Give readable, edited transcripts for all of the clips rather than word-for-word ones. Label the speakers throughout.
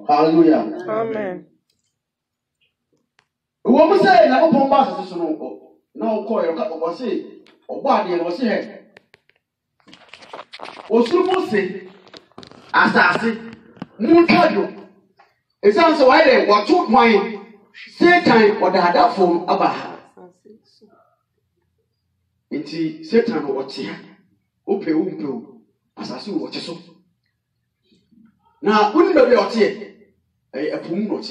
Speaker 1: Hallelujah.
Speaker 2: Amen.
Speaker 1: What we say, now open bars is no. Now call your cut or say, or body and was here. O supposed say, as I say, moon tell you. It sounds so why they what took my Satan or the other form about. Inti Satan or what's here. Ope, as I see what you saw. Now, wouldn't be out here a pum.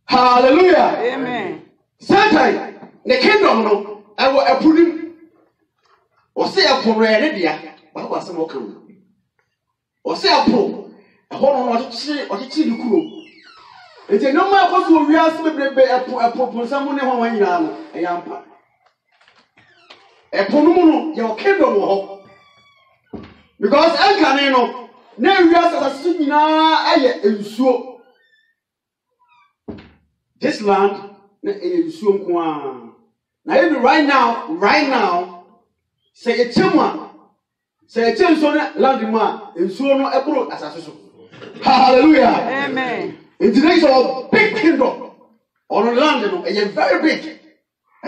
Speaker 1: Hallelujah.
Speaker 2: Amen.
Speaker 1: Satan, the kingdom, no, I will put him or say a poor idea. What was some welcome? Or say a poor, a whole lot of chill crew. It's a no matter what we ask a poor someone when you are a young part. A poor your kingdom. Because I can't know. Now we are sitting in so this land is so now right now say a chima say a chinson land man in so no apple as a hallelujah.
Speaker 2: Amen.
Speaker 1: In today's a big kingdom on land, a very big.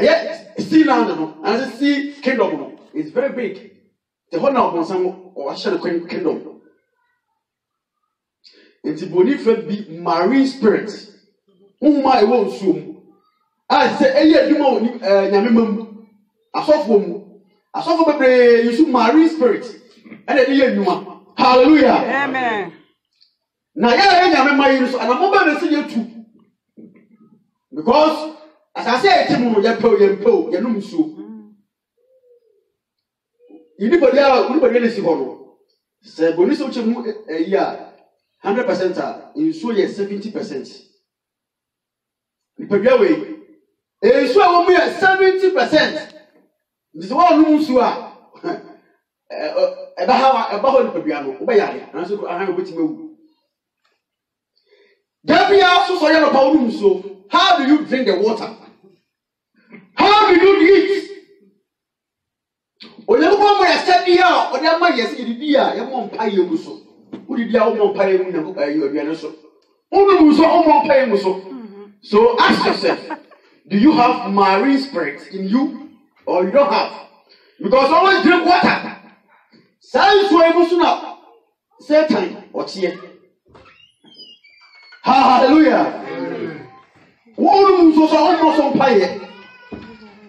Speaker 1: Yet sea land and as a sea kingdom is very big. The whole of some or shall kingdom. It's bonifa be marine spirits. Whom I won't soon. I say, you know, Yamimum, a soft woman, a soft baby, you should marine spirits. And a dear you hallelujah.
Speaker 2: Amen.
Speaker 1: Now, yeah, I'm my use, and I'm about to see you too. Because, as I say, Timu, Yapo, Yanum so. Anybody else is horror. Say, Boniso, a year. 100% in so yes 70%. Nipabiawe e so a wo me 70%. This one no so a eba ho nipabia no wo be yare na so ahan obetime wu. Dabia so so ye no pa wo so. How do you drink the water? How do you eat? Oye ko mo ya sadia o de ma yes idi a ye mo mpa ye mu so. So ask yourself, do you have marine spirits in you or you don't have? Because always drink water. Science will emotional Satan or tear. Hallelujah. One so almost on fire.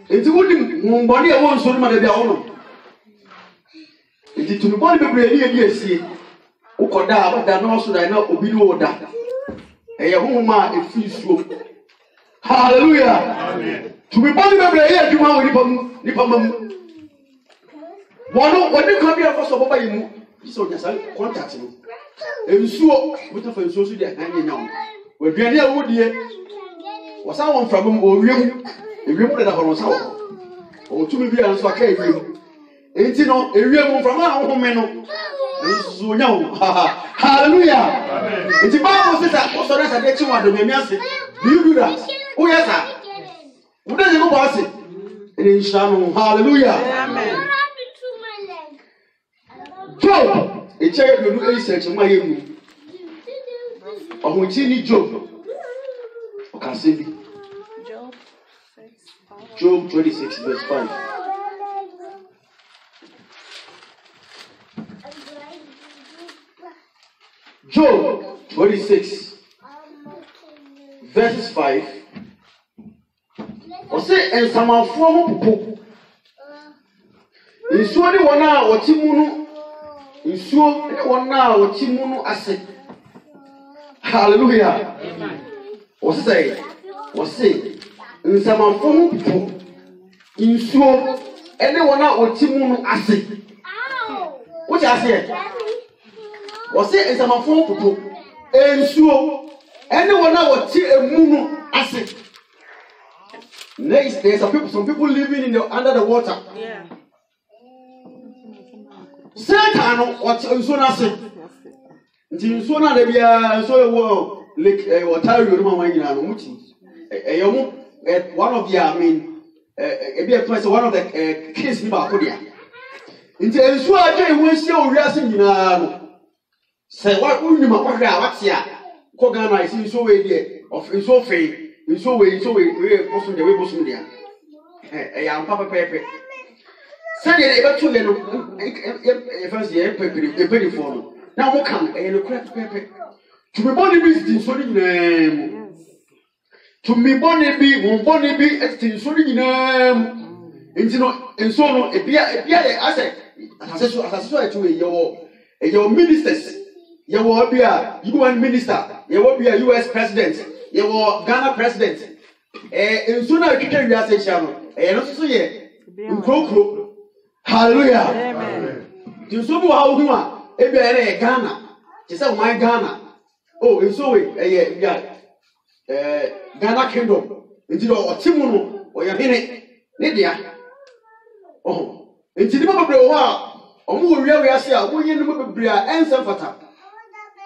Speaker 1: It's wouldn't body I want so much of their own. It is to the body be Ukoda, but that also I know Obino that. A woman a free slope. Hallelujah. Amen. To be born in a you want Nipam. What you come here for so by you? So just contact him. And so, with a friend, so they hanging on. We're very near wood here. Was someone from him or you? If you put it on someone. Or to me, and so I came you. Ain't you know, a real from our home. So no, hallelujah. It's the Bible says that also that's a bit too much. Do you do that? Oh yes, sir. What does it go about it? And in Shalom, hallelujah. Amen. Job, a child will do research in my room. Of which you need Job. Okay, see Job 26, verse 5. Job 26, verses 5. Or say, and some of four in so one hour or Timunu, in so one hour or Timunu, I said, hallelujah. Or say, in some of four people, in so anyone out or Timunu, I said, what I said. Was it some of four people? And so anyone now will a moon acid. Next, there's some people living in under the water.
Speaker 2: Yeah.
Speaker 1: Satan what's so acid. Until so now they be so like water you remember one of the a place one of the kids in Bakodia. nti ensu adwe ho ahyia owiase nyinaa no sɛ wa unima kwahwɛ a wate a kɔ Ghana isi nso we de of nso fe nso we bosom de we bosom de a ɛyɛ ampa pepepe sɛ de ebetu le no fancy peperi for no na mo kan ɛyɛ no kura pepepe to me body bi sti nso nyinaa mu to me body bi mo body bi sti nso nyinaa mu nti no nso no ebia asɛ asase so etu ye ministers ye wo bia UN minister ye wo bia US president ye wo Ghana president nso na twetwe wi ase hia no no so ye nkrokro hallelujah amen nso bi wa hu a ebia ye Ghana ti say man Ghana nso we bia Ghana kingdom nti do otimu no oya hene ne dia nti ni mo bebre wo a omo wo wiase a wo yin no bebre a ensa fata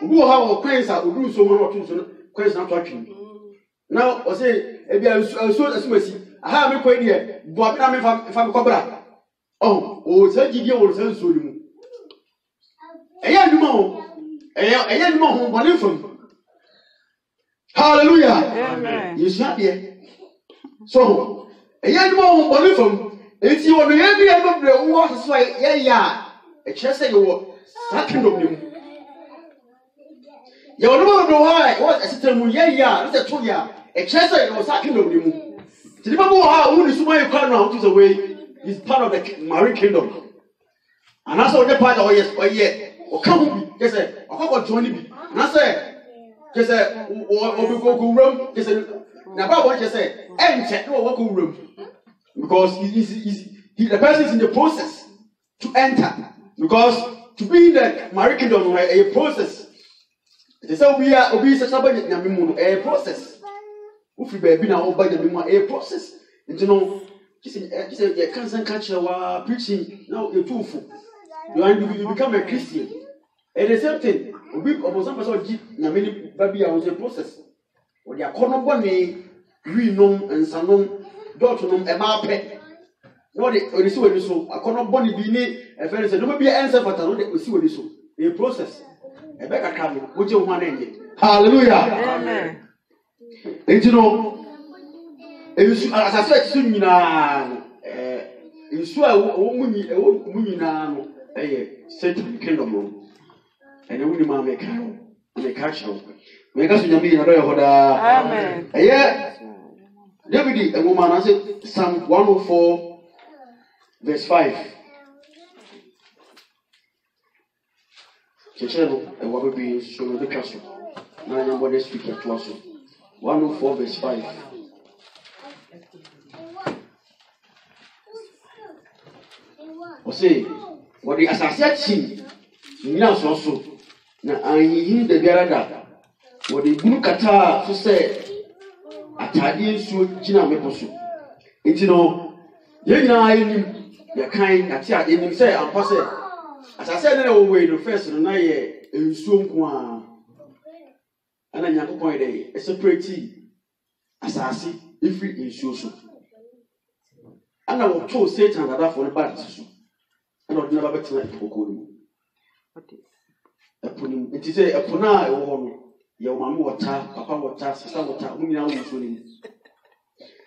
Speaker 1: obi wo ha wo kwensa odu so mo otu so no kwensa na to atwi na o se ebia so asumasi aha me kwan die bo abina me fa me kobra o se gidie wo se nso ni mu eya nduma o eya nduma ho bone fam hallelujah amen yesu ade so eya nduma ho bone fam enti wo no ye bi e bebre wo so ya kyerese ye wo sakindom ni mu ye wo no do ha wo asitemu ye ya no se to ya kyerese ye wo sakindom ni mu ti di babo ha wo ni suma ye kwa no to the way is part of the marine kingdom and also the part of ye o ka hu bi je se o ka join bi na se je se o bi go ram je se na ba wo je se enche no wo go ram because the person is in the process to enter. Because to be in the marriage kingdom is a process. It is how we are such a process. If we be now a process. And you know, just you can't catch our preaching now you're too full. You become a Christian. And the same thing, we some person many baby was a process. Or they are corner we know and some daughter a map. No, they see what so. I cannot bonny be near a friend said, no, be answer, but I don't see what so. A process. A back coming, which you want engine. Hallelujah. Amen. And you know, as I said, soon, you saw a woman now, a certain kingdom, and a woman may catch you. Make us in me, Amen. Yeah, David, a woman, I said, Psalm 104. Verse 5. Checheno, and what will be so the castle. Now, I'm going to speak to us. 104, verse 5. Or say, what the assassin, now so. Now, I hear the Garada. What the Bunukata to say, Atadian so Gina Meposo. It's no, you ya kind at ya in say and pass it. As I said, no way the first and I in soon one. And then you point a separate as I see if we in so. And I will told Satan that for the bad issue. And I'll never better like to go. It is a puna or your mamma water, papa water, sister water, whom you are swimming.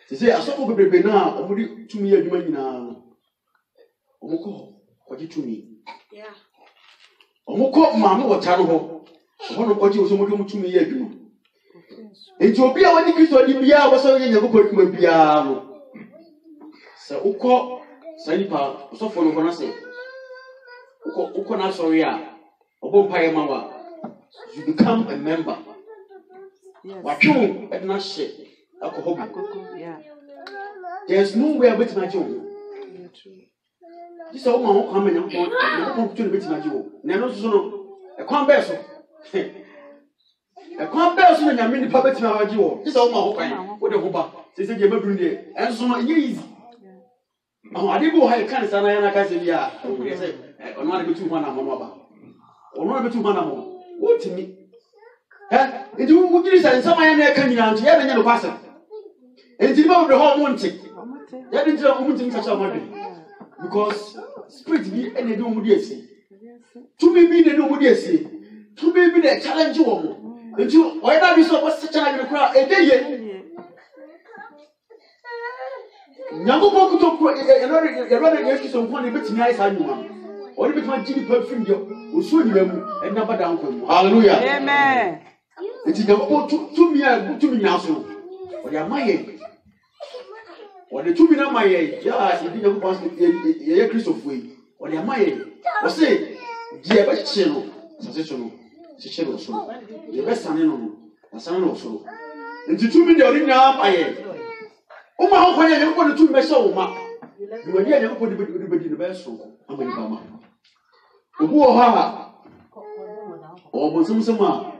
Speaker 1: They say, I saw baby now, only 2 million now. Omoko, what you to me? Yeah. Omoko, mamma, what terrible. One of what you was almost 2 million. And to be our Nicky or Libya was only a good Mabia. So, Oko, Sanipa, so for no say. Oko, na sorry, Obompire Mama. You become a member. What you at not shit. Yeah. There's nowhere but my job. This is all my own coming up to the bit of my job. Never so a conversion. A conversion and I mean the puppet to my job. This is all my own kind. What a hoba. They said you're bring it. And so much easy. Oh, I didn't go high cancer and I can't say, yeah. I said, I want to be 200 more. I want to be 200 more. What to me? Eh? And you would do this some I can you have any person. And you know the whole one tick. That is a woman such a money. Because spirit bi ene de omudi esi tumi bi de omudi esi tumi bi de challenge wo mo nti o yeda bi so ko challenge kura edeye nyango ko kuto ko erode Yesu so nko ne betimi ai sa nyuma o ne betimi gidi perfume dio o so ni mamu enna bada nko mu hallelujah
Speaker 2: amen
Speaker 1: nti nyango ko tumi nyaso o ya maye o de tumi na maye ya ibi nyango ko ye Christopher yi o de maye o se die ba chelo sase chelo se chelo so ye be sane no asane no so nti tumi de o ri nya maye uma ho kwanya nyango ko tumi be sha wo ma ni wani nyango ko de be be so amani ba ma obu o ha o bo sumsuma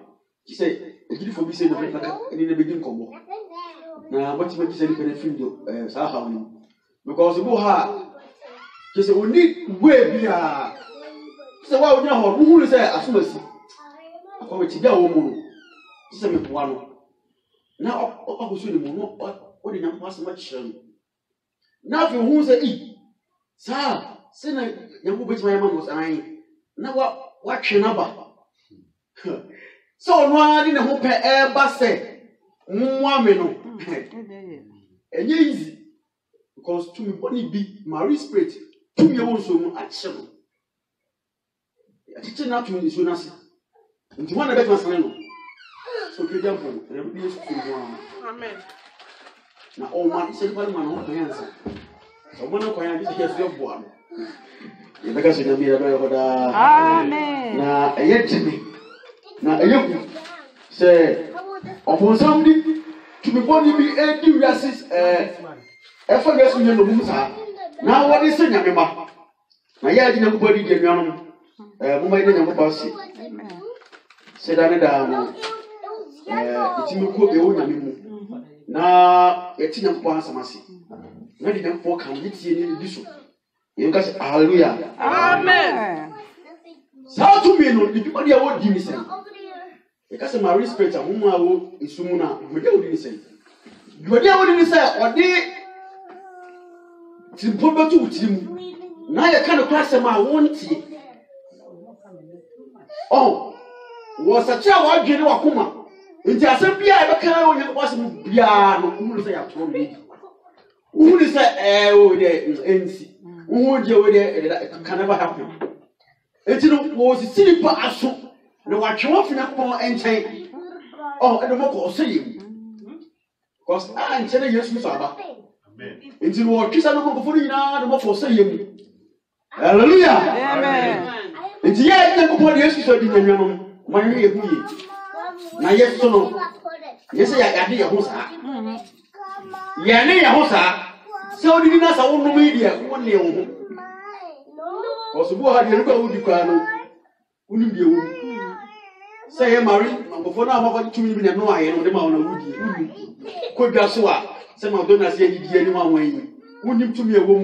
Speaker 1: ki se ejidi fo bi se no ka ni ne be din komo na bati ma ki se ni pene findo sa ha ni because obu ha ki se oni we bia se wa onya ho hu se asumasi akwa ti bia wo mu no ki se me poa no na o so ni mu no o de nyam asema kyerɛ no na fi hu se sa se na nyam beti ma yama no san na wa twe na ba so no ade ne ho pɛ ba se mwa me no enye easy because to me body bi Mary spirit to me won so mu akyɛ no atiche na to me so na se nti wana bet masane no so ke jampo na bi Yesu ko amen na o man se pa man ho kan ansa so mo na kwan bi se Yesu bo ano ye beka se na mi ya ba da
Speaker 2: amen
Speaker 1: na eyetimi na eyeku se obonsam di to me body bi edi wiasis efa Yesu nye no mu sa na wodi se nyame ma na ya di nyame body di anuanom mo mai na nyame ba se se da ne da no etimi ko e wo nyame mu na eti nyame ba asamase na di nyame kan di tie ni bi so ye ka se hallelujah
Speaker 2: amen
Speaker 1: sa to me no di body a wo di ni se ye ka se Mary spirit a mo a wo isumu na body a wo di ni se body a wo di ni se odi timpo betu utimu na ye ka no class ma wontie wo sacha wa dwene wa kuma nti asem bia e beka onye ko asem bia no hu se ya to me hu se o de ensi hu de o de kana ba happen nti no wo si silipa aso na wa twe fina ko enchen e do moko so yim because nche Yesu so aba amen nti no wo twisa no ko fo nyina do moko so yim hallelujah
Speaker 2: amen
Speaker 1: nti ya ina ko po Yesu so di nyanuanom man ye hu yi na Yesu no Yesu ya ade ye ho saa ye ne ye ho saa se odi ni na sa wo no mi dia wo ne wo ho ko so bo ha de ko odi kwa no uni die wo se ye Mary ko fo na ma ko tumi bi ne no aye no de ma wona wudi ko dwa so a se ma do na se di die ni ma wan yi uni tumi e wo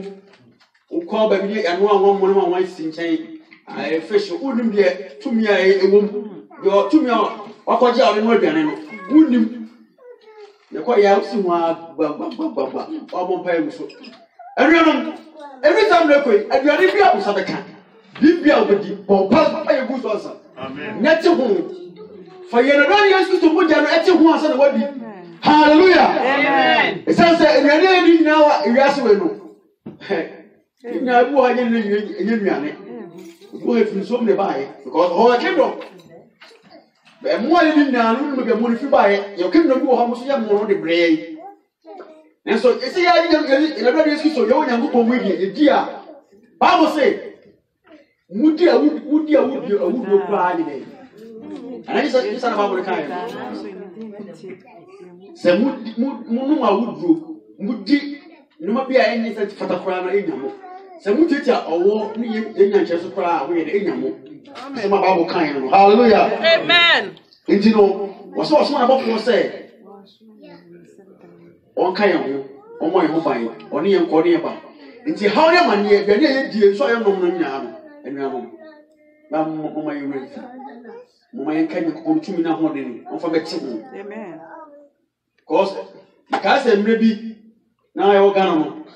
Speaker 1: mu ko ba bi ya no anwo mo no ma wan si nchen ai fish uni die tumi a e wo mu yo tumi a wakoje a no aduane no uni ne ko ya usi ho agba o mo pa emuso every time na koi aduane bia ko sabeka bibia obedi bo pa ye gu so asa amen neti ho fa ye no Yesu to moja no eti ho asa na wadi hallelujah amen esanse aduane ni nyina wa ewiase we no nya bu ha ye nuane wo he fi so me bae because ho kingdom be mo ye ni nyina no me be mo ni fi bae ye kingdom bi wo ha mo so ye mo no de brey nenso esi ya ni Yesu so ye onyango po mu die dia Bible say mudi awudo kwa ni ne ana isa na Bible kan se mu awudo mudi numa bia enyi se fatakora na enyamo se mudi tia owo ni enya nche so kora wo ye enyamo se ma Bible kan no hallelujah
Speaker 2: amen
Speaker 1: inti no wo so na bofo se on kan yo omo ye ho ban oni ye nko ne ba nti how ye man ye bia ne ye die so ye nom no nya no enuamo ba mo ma ye ready mo ma ye kan ko tumi na ho de ni on fa beti ho
Speaker 2: amen
Speaker 1: cause ka se mre bi na ye o gana no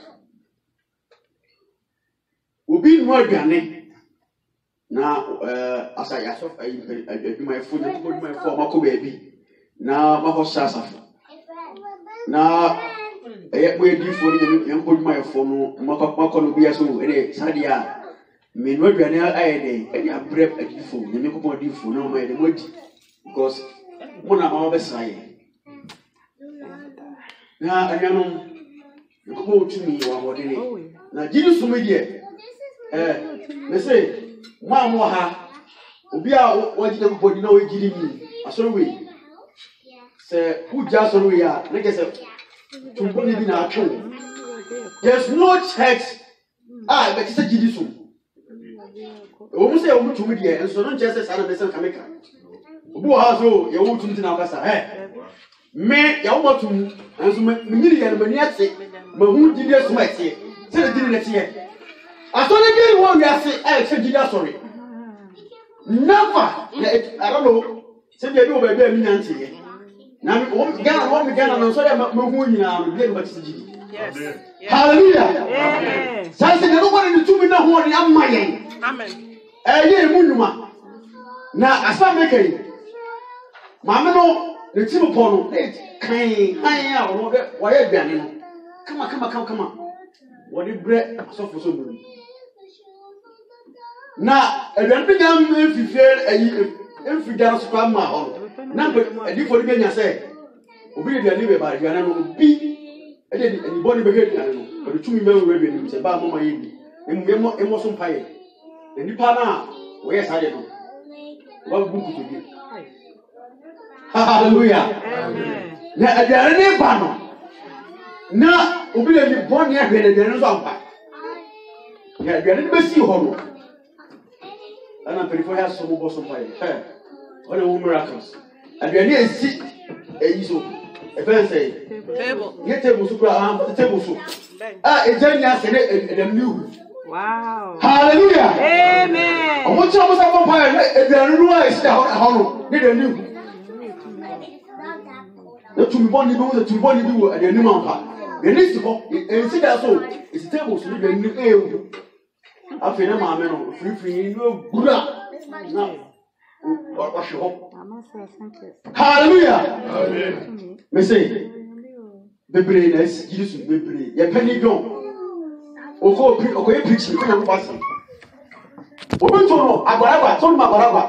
Speaker 1: obi no aduane na asa ya so adwuma efo na adwuma efo mako baabi na mako sasafo na boy difo ni yam adwuma efo no mako no bia so ene sadia me no aduane ayede ene abre adifo ni me ko difo na ma yede modi because mona ma obesraye na anyano ko tumi wa modene na jiri sumidie me say mo ha obi a wajide ko bodi na we jiri ni asoro we se uja asoro we ya na ke se tumbo ni bi na atwo there's no church but it's a jiri sum o mu say o mu tumi die enso no nche se sa na be se kameka obi wa so ye wo tumi na kasa me ya wo matum enso me nyiri ye no mani ate ma hu jiri asuma ate se de jiri na tie asore bi wo wi ase se jiri asore never I don't know se bi o ba bi ami nante ye na me Ghana no so ya ma hu nyina no bi no ba se jiri yes hallelujah amen sai se no body ni tumi na ho ni amma yen amen ye mu nyuma na asa mekai maame no ne ti mo pono kan a wo be wo ye aduane no kama wo de bre asofo so no na aduane bi nyam fife ayi emfida so kwa ma ho na adi fo de nya se obi de aduane be ba aduane no bi e de ni boni be aduane no o de tumi be we aduane se ba mama ye bi emo so mpaye nipa na wo ye sa de no wa bu kutu bi hallelujah amen na aduane ne ba no na obi le ni boni ahwe na aduane so ampa na aduane ne be si ho no ana perifo ya so mo bo so mpaye what a miracles aduane esi eyiso say table ye table so kura table so ejanya se ne dem new wow hallelujah amen omo chi omo sa mpaye aduane no a esi ho no ne dem new the to bond you to bond you at the new ampa the next ho and see that so it's table so the new afena ma me no free no gura na what she hope hallelujah amen me say bebre na Jesus bebre ye pani don oko ye preach ko na pass obi to no agbaragba to no agbaragba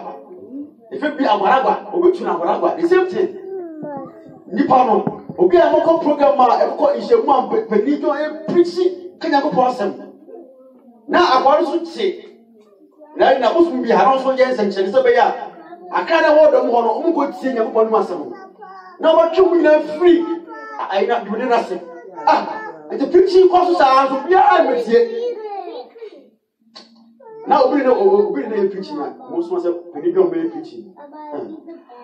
Speaker 1: if be agbaragba obi to na agbaragba the same thing nipa no obi a moko program ma e ko ihemu am pani don e preach kanya ko asem na akwaro so che na ko so bi haron so je nsenche se be ya akana wo dom ho no um ko tie nya ko no asem na wo twu na free ai na do na se the preaching ko so sa so bia a metie na obi na preaching na mo so se pani don be preaching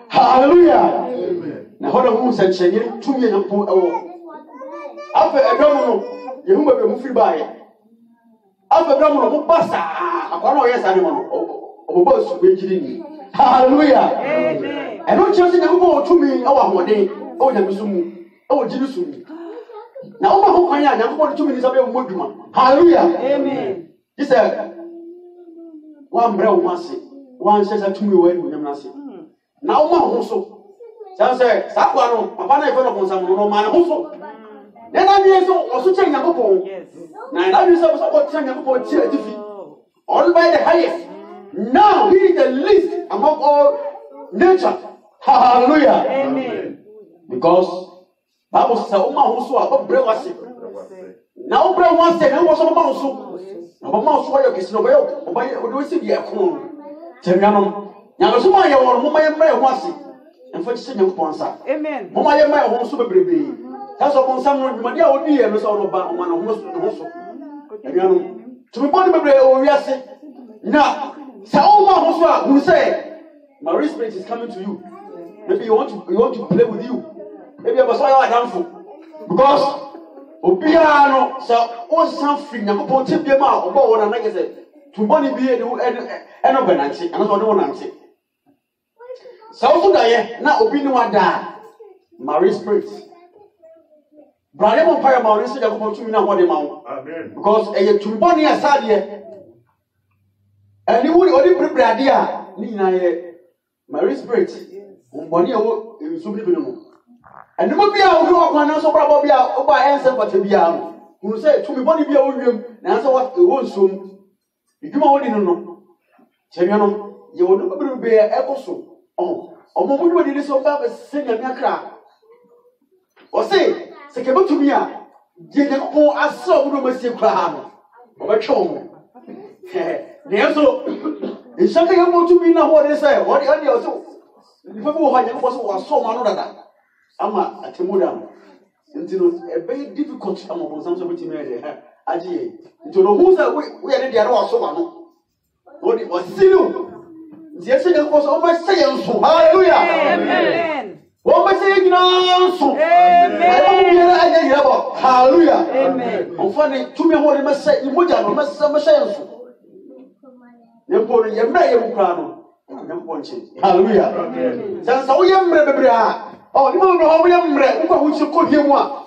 Speaker 1: hallelujah amen na hoda hu nsenche nyiri tumi nya po ewo afa edom no yehu ba be mu free bae Abraham no basa akwana o yesa ni mo obo su be jiri ni hallelujah amen e no chese na go otumi awa hode o nya bisumu o jiri sumu na o ma ho kwan ya nya go otumi ni sabe mo dwuma hallelujah amen this one bra o mase one chese tumi we ni nyam na se na o ma ho so say sakwa no papa na e fe no konsa mo no ma na ho so na ni so o so chen nya go yes na that is what Sanya for all by the highest. Now he is the least among all nature. Hallelujah. Amen. Because Bible says, "Oma husu abo bre wase." Na obra wase na wo so ma husu. Na ba ma husu wa yo kesi no ba yo. Oba ye o do si bi akon. Temyanom. Nya so ma ye wo mo ma ye mra ye wase. Enfo chi Sanya ko ponsa. Amen. Mo ma ye ma ye ho so bebrebe. That's what consam no dwuma dia odi ye no so no ba o ma no ho so. To be born or we are saying, now, Saoma Hoswa will say, my spirit is coming to you. Maybe you want to play with you. Maybe I was downful. Because Obiano, so all something, I'm going to be a mouth about what I say. To money be a and of Nancy, and that's what I want to say. So, now Obino die. My spirit. Brother Empire Maurice, I want to know what they mount. Because a to money aside here, And you would only prepare idea. Nina, Mary Spirit, Bonnie, you should be known. And you will be out of one answer probably out by answer what to be out. Who say to me, Bonnie be out room, and answer what you won't soon. You do already know. Chemiano, you will not be a episode. Oh, a moment when it is so bad as sing a crack. Or say, Second to me, Jenny, I saw no mercy crab. Over chong. It's something I want to be now what they say. What the other also. People who was so man. I'm a Timudan. A very difficult time of some sort of made. Aji. To know who's we are the other so man. What it was still. The second was almost saying so. Hallelujah.
Speaker 2: Amen.
Speaker 1: What was saying now? So. Hallelujah. Amen. I'm funny to me what I must say. You would have must say. Nempo ye mra ye bukra no nempo nche hallelujah san sa wo ye mra bebre a oh ni mo no ho ye mra wo kwa hu chi ko hie mu a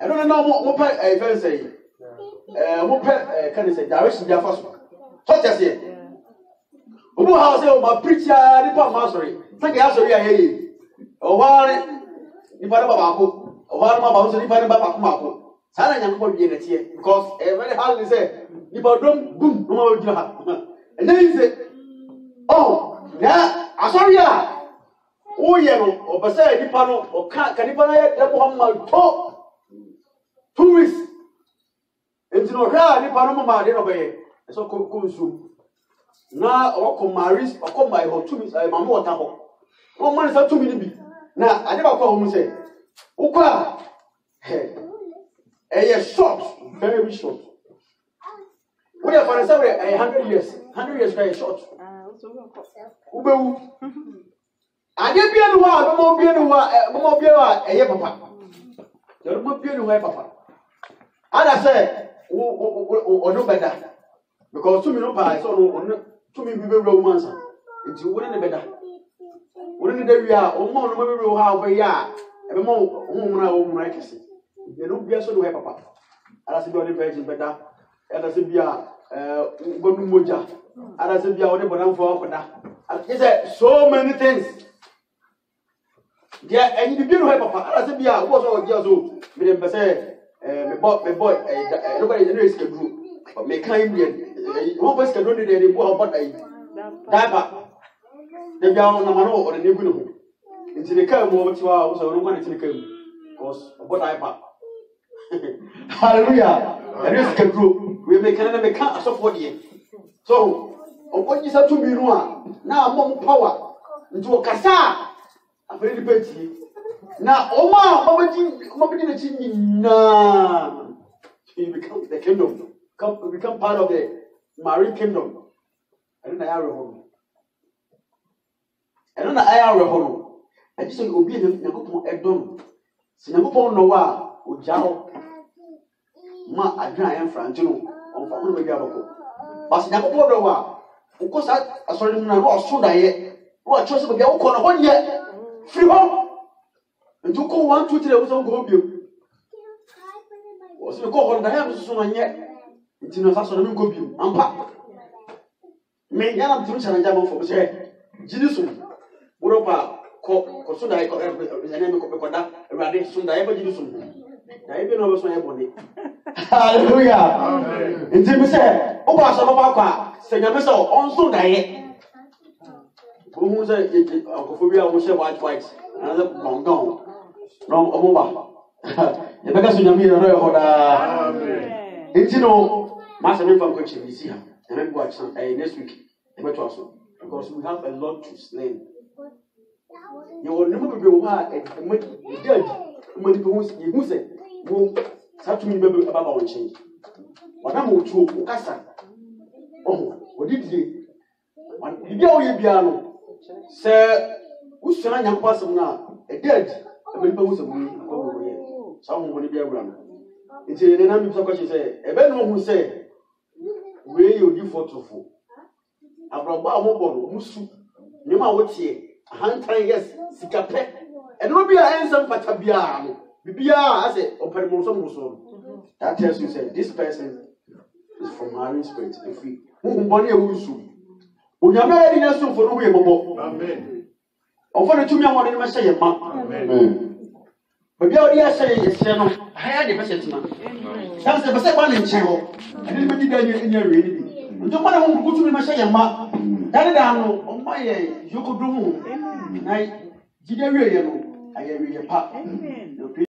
Speaker 1: e no na mo pa e fe say mo pa kan say direction dia fa so so te say obu ha say o ma preacher ni pa ma sorry say ya sorry a ye o wa ni pa ba ko o wa ma ba so ni pa ba ko ma ko sa na nyanko bi na tie because very hard say ni ba dom boom no ma jira ha and then he said oh yeah asori ya o ye no o ba say ni pa no o ka ni pa na ye de Muhammad to 2 weeks enti no ha ni pa no ma de no be so ko nsu na o ko maris o ko mai ho 2 weeks ai ma mo ta ho o man sa 2 minutes bi na ade ba ko ho mu say o kwa short, very short. We are for 100 years. 100 years very short. Ubewu. Ade bia no wa, mo bia no wa, eye papa. Yo mo bia no wa papa. Ada say o no better. Because to me no pa so no to me be romance. Nti wo ne better. Wo ne da wi a o mo no be ro ha obe ya. E be mo o mu na kese. You don't be so no papa. Ada se bi o virgin better. Ada se bia gonu moja. Ada se bia o de bonamfo akoda. He said so many things. There and you be no papa. Ada se bia wo so o dia so. Me dem say me boy nobody know is schedule. But me kan bi one boy schedule dey dey go about ai. Diaper. De bia na ma no o de negu no ho. Nti de kan mo ti wa wo so no ma de ti kan. Because about diaper. Hallelujah. And this can grow. We make another make a support here. So, what is that to be no? Now, more power into a cassa. I'm very petty. Now, Mama didn't see nah. You become the kingdom. Become part of the marine kingdom. And then I are home. And then I are home. I just say, obey him, Nakupo Edom. Sinakupo Noah. Ujao ma adwan en frantino on fa no bia bako bas na ko do wa ko sa asori mu na no so da ye wo cho se bia wo ko no honye free ho ntu ko 1 2 3 wo so go bio wo se ko ho da he so no nye nti no sa so no go bio ampa me ya na turu chana jama fo se jini so wo pa ko so da ye ko ya na me ko da rade so da ye ba jini so na ebe no so ye boni hallelujah amen nti me say o ba so ba kwa se nyame se on so da ye o hu se akofobia o se white na le bondon no o mo ba ye be ka so nyame no ye hoda amen nti no ma se me fa ko chi bisi ha e me go action next week e be to aso because we have a lot to slay you will never be wa e me judge mo di hu se wo sa to me be aba won change wana mo tuo o kasa oh odidie bibia o ye bia no se usua nyanko asem na e dead e be hu se mo ko ye sa mo ni bia wura no nti ne na mi so kwachi se e be no hu se we ye odi fotofo abrabo a mo bono musu ne ma wo tie hantan yes sikape e no bia ensem pata bia no bibia ase opere mo so that tells you say this person is from marine spirit. If we money a wusu. Onyame na so for no we bobo. Amen. Ofo na tumi amode ma hye ma. Amen. Baby odi a hye yese no, haya de pese tima. Sam se pese ba ne nche ho. Ani me di da nya we ni bi. Nto ma na ho tumi ma hye ma. Dade da no, o ma ye yokodomu. Na jide we ye no, aye we ye pa. Amen.